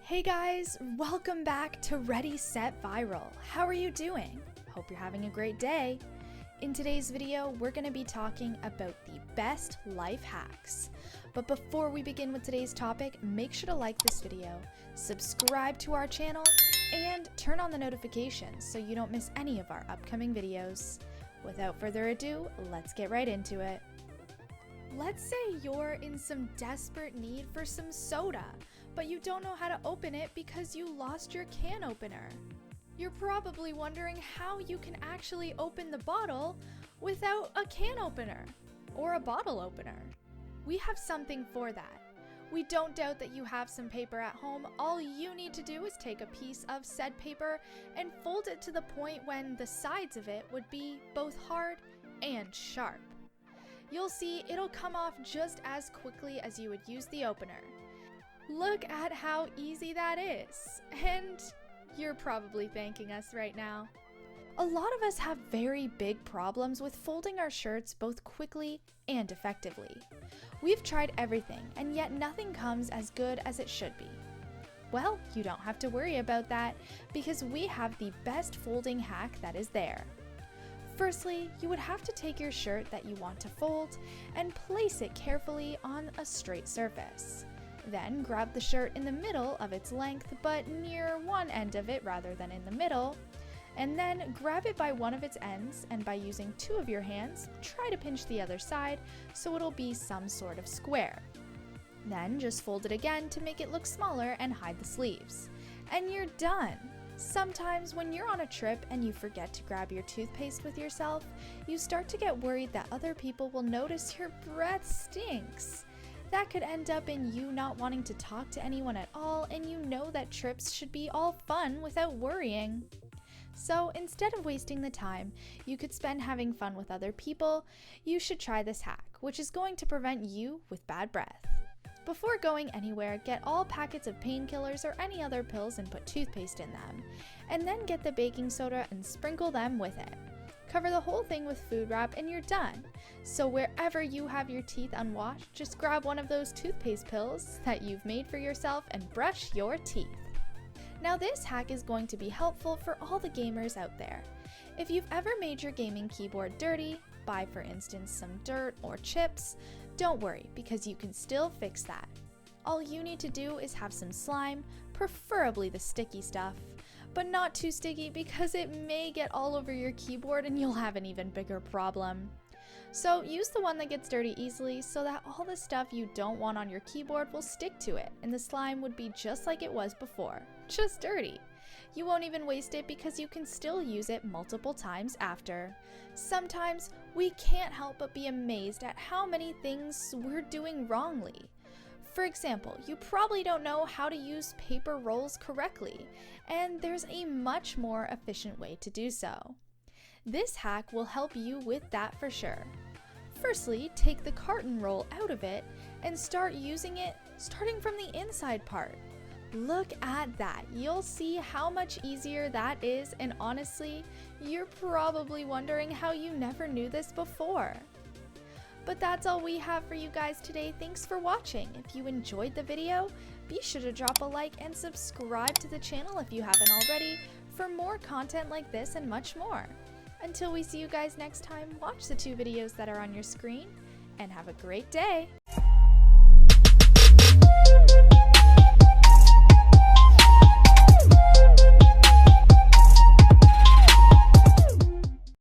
Hey guys, welcome back to Ready, Set, Viral. How are you doing? Hope you're having a great day. In today's video, we're going to be talking about the best life hacks. But before we begin with today's topic, make sure to like this video, subscribe to our channel, and turn on the notifications so you don't miss any of our upcoming videos. Without further ado, let's get right into it. Let's say you're in some desperate need for some soda, but you don't know how to open it because you lost your can opener. You're probably wondering how you can actually open the bottle without a can opener or a bottle opener. We have something for that. We don't doubt that you have some paper at home. All you need to do is take a piece of said paper and fold it to the point when the sides of it would be both hard and sharp. You'll see it'll come off just as quickly as you would use the opener. Look at how easy that is, and you're probably thanking us right now. A lot of us have very big problems with folding our shirts both quickly and effectively. We've tried everything, and yet nothing comes as good as it should be. Well, you don't have to worry about that because we have the best folding hack that is there. Firstly, you would have to take your shirt that you want to fold and place it carefully on a straight surface. Then grab the shirt in the middle of its length, but near one end of it rather than in the middle, and then grab it by one of its ends, and by using two of your hands, try to pinch the other side so it'll be some sort of square. Then just fold it again to make it look smaller and hide the sleeves. And you're done! Sometimes when you're on a trip and you forget to grab your toothpaste with yourself, you start to get worried that other people will notice your breath stinks. That could end up in you not wanting to talk to anyone at all, and you know that trips should be all fun without worrying. So instead of wasting the time you could spend having fun with other people, you should try this hack, which is going to prevent you with bad breath. Before going anywhere, get all packets of painkillers or any other pills and put toothpaste in them, and then get the baking soda and sprinkle them with it. Cover the whole thing with food wrap and you're done. So wherever you have your teeth unwashed, just grab one of those toothpaste pills that you've made for yourself and brush your teeth. Now this hack is going to be helpful for all the gamers out there. If you've ever made your gaming keyboard dirty, by for instance some dirt or chips, don't worry because you can still fix that. All you need to do is have some slime, preferably the sticky stuff, but not too sticky because it may get all over your keyboard and you'll have an even bigger problem. So use the one that gets dirty easily so that all the stuff you don't want on your keyboard will stick to it and the slime would be just like it was before, just dirty. You won't even waste it because you can still use it multiple times after. Sometimes we can't help but be amazed at how many things we're doing wrongly. For example, you probably don't know how to use paper rolls correctly, and there's a much more efficient way to do so. This hack will help you with that for sure. Firstly, take the carton roll out of it and start using it starting from the inside part. Look at that, you'll see how much easier that is, and honestly, you're probably wondering how you never knew this before. But that's all we have for you guys today. Thanks for watching. If you enjoyed the video, be sure to drop a like and subscribe to the channel if you haven't already for more content like this and much more. Until we see you guys next time, watch the 2 videos that are on your screen and have a great day.